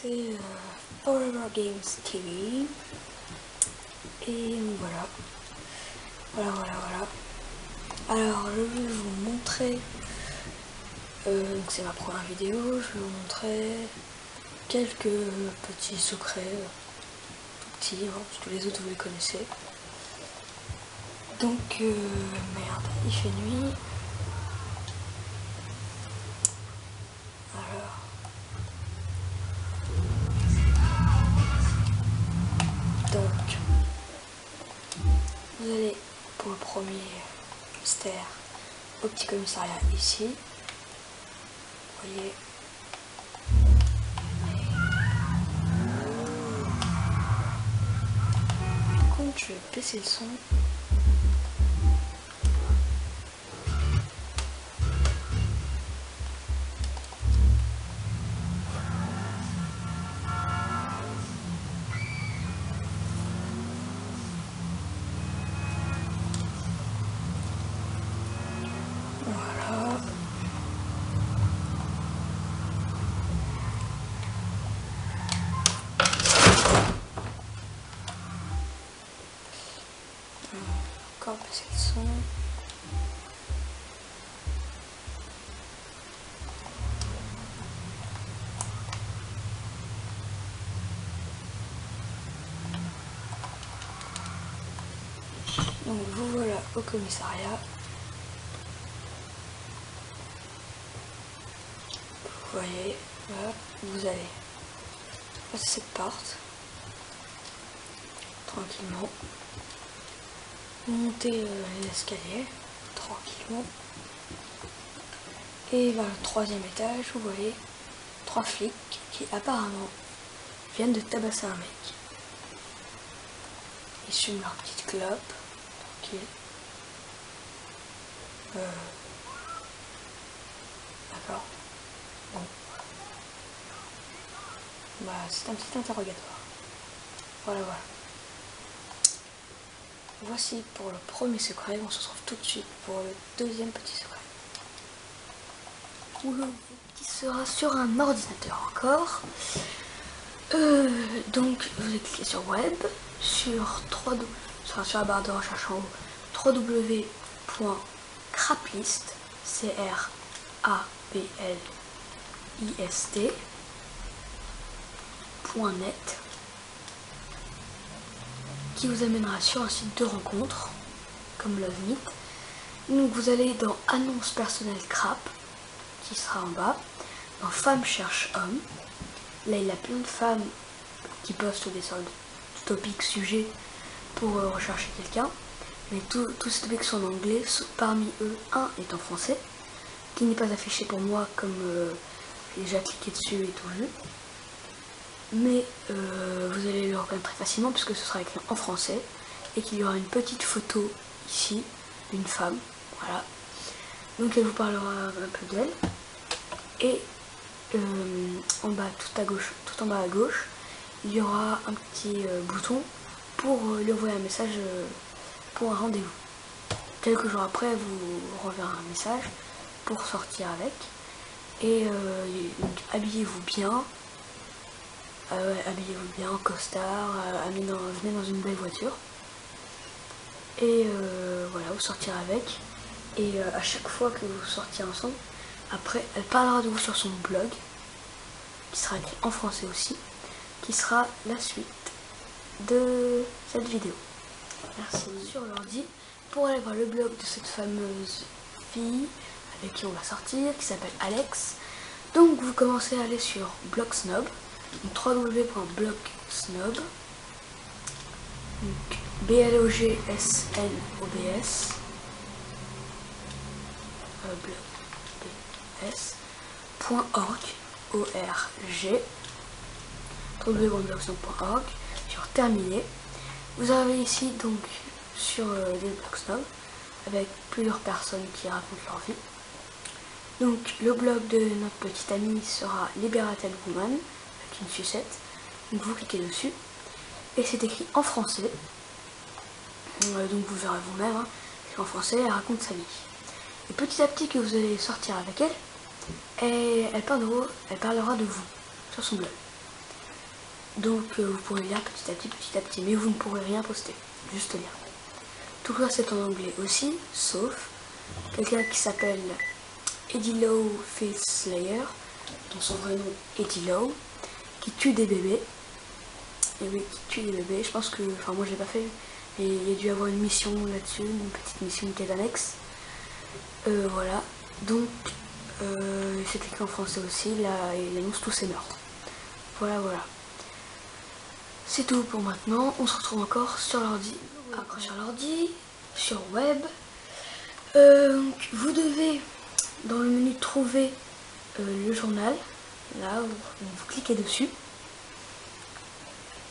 c'est Forever Games TV. Et voilà. Voilà. Alors je vais vous montrer, c'est ma première vidéo, je vais vous montrer quelques petits secrets, tout petits, hein, parce que les autres vous les connaissez. Donc merde, il fait nuit. Donc, vous allez pour le premier mystère au petit commissariat ici. Vous voyez. Par contre, je vais baisser le son. Voilà. Encore baisser le son. Donc vous voilà au commissariat. Vous voyez, là, vous allez passer cette porte tranquillement, monter les escaliers tranquillement, et vers le troisième étage, vous voyez 3 flics qui apparemment viennent de tabasser un mec. Ils fument leur petite clope, tranquille. D'accord. Bon. Bah, c'est un petit interrogatoire. Voilà. Voici pour le premier secret. On se retrouve tout de suite pour le deuxième petit secret. Qui sera sur un ordinateur encore. Donc, vous allez cliquer sur Web, sur la barre de recherche en haut, www.craplist, CRAPLIST.net, qui vous amènera sur un site de rencontre, comme Love Meet. Donc vous allez dans Annonce personnelle Crap, qui sera en bas, dans Femmes cherchent hommes. Là il y a plein de femmes qui postent des sortes de topics sujets pour rechercher quelqu'un. Mais tous ces topics sont en anglais, parmi eux un est en français, qui n'est pas affiché pour moi comme j'ai déjà cliqué dessus et tout vu. Mais vous allez le reconnaître très facilement puisque ce sera écrit en français et qu'il y aura une petite photo ici d'une femme, voilà. Donc elle vous parlera un peu d'elle. Et en bas, tout en bas à gauche, il y aura un petit bouton pour lui envoyer un message pour un rendez-vous. Quelques jours après, vous renverrez un message pour sortir avec. Et donc, habillez-vous bien. Habillez-vous bien en costard, venez dans une belle voiture. Et voilà, vous sortirez avec. Et à chaque fois que vous sortirez ensemble, après, elle parlera de vous sur son blog, qui sera écrit en français aussi, qui sera la suite de cette vidéo. Merci. Sur l'ordi, pour aller voir le blog de cette fameuse fille avec qui on va sortir, qui s'appelle Alex. Donc vous commencez à aller sur Blogsnob, www.blogsnob, donc BLOGSNOBS, blogs.org, www.blogsnob.org, sur terminé. Vous avez ici donc sur les Blogsnob avec plusieurs personnes qui racontent leur vie. Donc le blog de notre petite amie sera Liberated Woman avec une sucette. Donc vous cliquez dessus et c'est écrit en français. Donc vous verrez vous-même, hein, c'est en français, elle raconte sa vie. Et petit à petit que vous allez sortir avec elle, et elle parlera de vous sur son blog. Donc vous pourrez lire petit à petit, mais vous ne pourrez rien poster, juste lire. Tout ça c'est en anglais aussi, sauf quelqu'un qui s'appelle Eddie Lowe Face Slayer, dont son vrai nom Eddie Lowe, qui tue des bébés. Et oui, qui tue des bébés. Je pense que, enfin moi je l'ai pas fait, mais il y a dû avoir une mission là-dessus, une petite mission qui est annexe. Voilà, donc c'est écrit en français aussi, là il annonce tous ses meurtres. Voilà. C'est tout pour maintenant, on se retrouve encore sur l'ordi. Après sur l'ordi, sur web, vous devez dans le menu trouver le journal, là où vous cliquez dessus.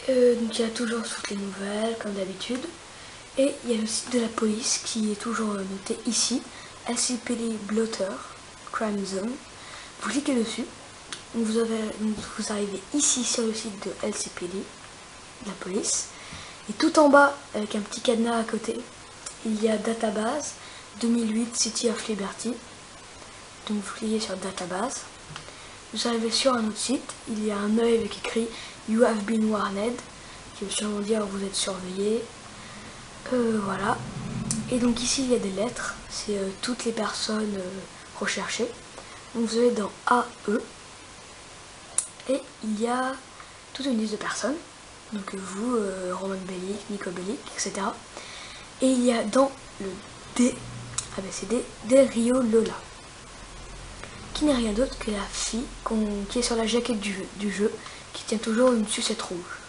Donc il y a toujours toutes les nouvelles comme d'habitude. Et il y a le site de la police qui est toujours noté ici, LCPD Blotter, Crime Zone. Vous cliquez dessus, donc vous arrivez ici sur le site de LCPD, de la police. Et tout en bas, avec un petit cadenas à côté, il y a Database 2008 City of Liberty. Donc vous cliquez sur Database. Vous arrivez sur un autre site, il y a un œil avec écrit You have been warned, qui veut sûrement dire vous êtes surveillé. Voilà. Et donc ici il y a des lettres, c'est toutes les personnes recherchées. Donc vous allez dans AE et il y a toute une liste de personnes. Donc vous, Roman Bellic, Nico Bellic, etc. Et il y a dans le D, ABCD, Del Rio Lola, qui n'est rien d'autre que la fille qui est sur la jaquette du jeu, qui tient toujours une sucette rouge.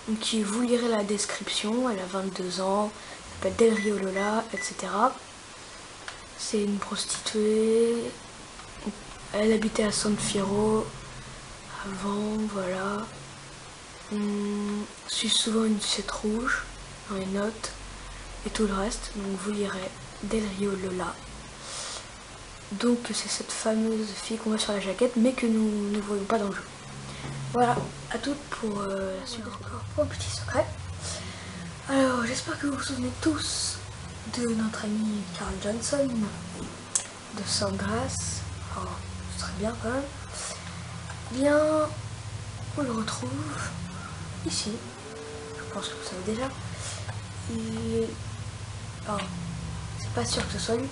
Donc vous lirez la description, elle a 22 ans, elle s'appelle Del Rio Lola, etc. C'est une prostituée, elle habitait à San Fierro avant, voilà. Suit souvent une sucette rouge dans les notes et tout le reste, donc vous lirez Del Rio Lola. Donc c'est cette fameuse fille qu'on voit sur la jaquette mais que nous ne voyons pas dans le jeu. Voilà, à toutes pour la suite encore pour un petit secret. Alors j'espère que vous vous souvenez tous de notre ami Carl Johnson, de Sandras, oh, ce serait bien quand même. Bien, on le retrouve ici, je pense que vous savez déjà. C'est pas sûr que ce soit lui,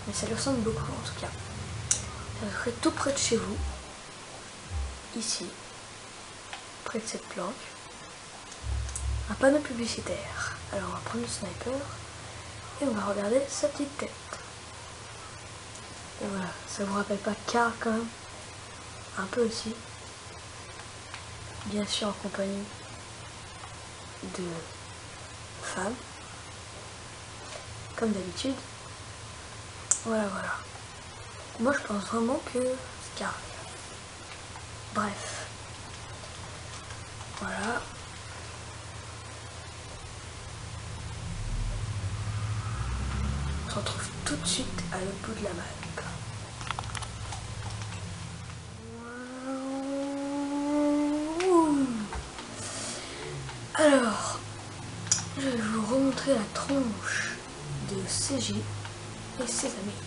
mais ça lui ressemble beaucoup en tout cas. Ça serait tout près de chez vous, ici, près de cette planque, un panneau publicitaire. Alors on va prendre le sniper et on va regarder sa petite tête. Et voilà, ça vous rappelle pas Carl quand même? Un peu aussi. Bien sûr en compagnie de femmes, comme d'habitude. Voilà. Moi je pense vraiment que c'est Carl. Bref. Voilà. On se retrouve tout de suite à l'autre bout de la map. Alors, je vais vous remontrer la tronche de CJ et ses amis.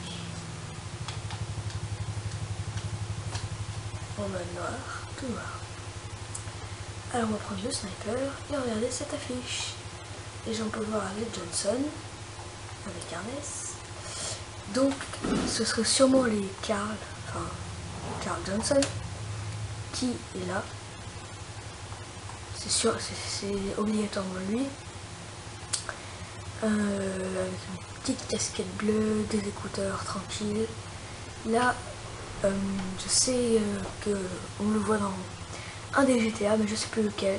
En mode noir, tout noir. Alors on va prendre le sniper et regarder cette affiche. Et j'en peux voir avec Johnson, avec Ernest. Donc ce serait sûrement les Carl Johnson qui est là. C'est sûr, c'est obligatoirement lui. Avec une petite casquette bleue, des écouteurs tranquilles. Là, je sais qu'on le voit dans un des GTA, mais je sais plus lequel.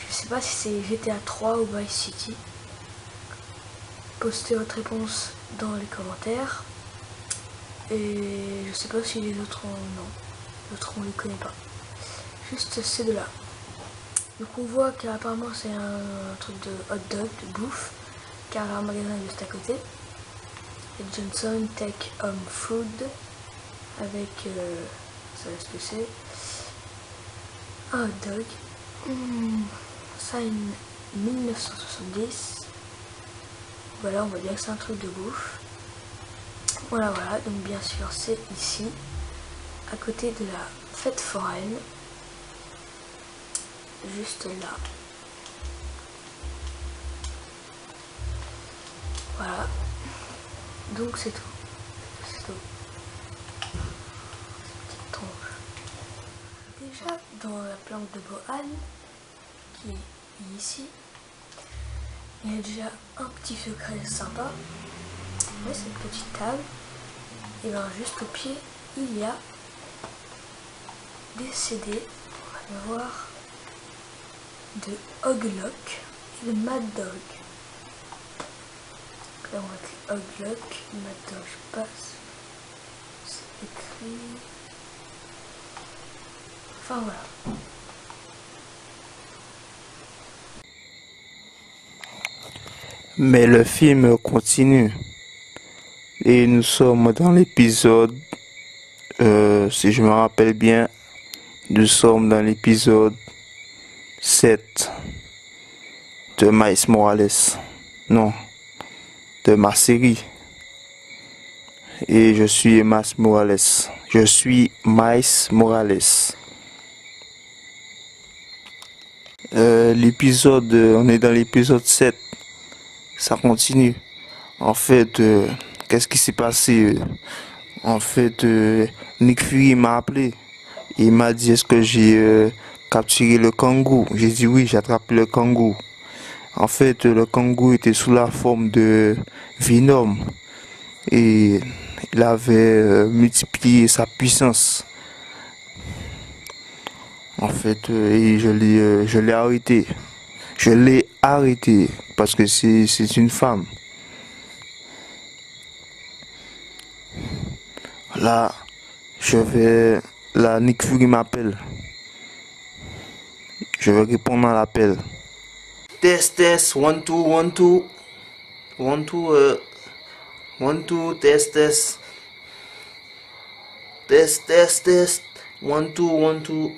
Je sais pas si c'est GTA 3 ou Vice City. Postez votre réponse dans les commentaires. Et je sais pas si les autres ont... Non, les autres on les connaît pas. Juste ces deux-là. Donc on voit qu'apparemment c'est un truc de hot dog, de bouffe, car un magasin est juste à côté. Et Johnson Take Home Food avec, ça va ce que c'est, un hot dog. Ça une 1970. Voilà, on voit bien que c'est un truc de bouffe. Voilà, donc bien sûr c'est ici, à côté de la fête foraine. juste là. Voilà. Donc c'est tout. C'est tout. Petite tronche. Déjà dans la planque de Bohan, qui est ici, il y a déjà un petit secret sympa. Ouais, cette petite table. Et bien juste au pied, il y a des CD, on va le voir, de Hoglock et de Mad Dog. Donc là on voit que Hoglock, Mad Dog, je passe, c'est écrit, enfin voilà. Mais le film continue et nous sommes dans l'épisode, si je me rappelle bien, nous sommes dans l'épisode 7 de Miles Morales. Non, de ma série. Et je suis Miles Morales. Je suis Miles Morales. On est dans l'épisode 7. Ça continue. En fait, qu'est-ce qui s'est passé? En fait, Nick Fury m'a appelé. Il m'a dit, est-ce que j'ai capturé le kangourou? J'ai dit oui, j'ai attrapé le kangourou. En fait, le kangourou était sous la forme de Venom. Et il avait multiplié sa puissance. En fait, et je l'ai arrêté. Je l'ai arrêté parce que c'est une femme. Là, là, Nick Fury m'appelle. Je vais répondre à l'appel. Test, test, 1, 2, 1, 2. 1, 2, 1, 2, test, test. Test, test, test. 1, 2, 1, 2.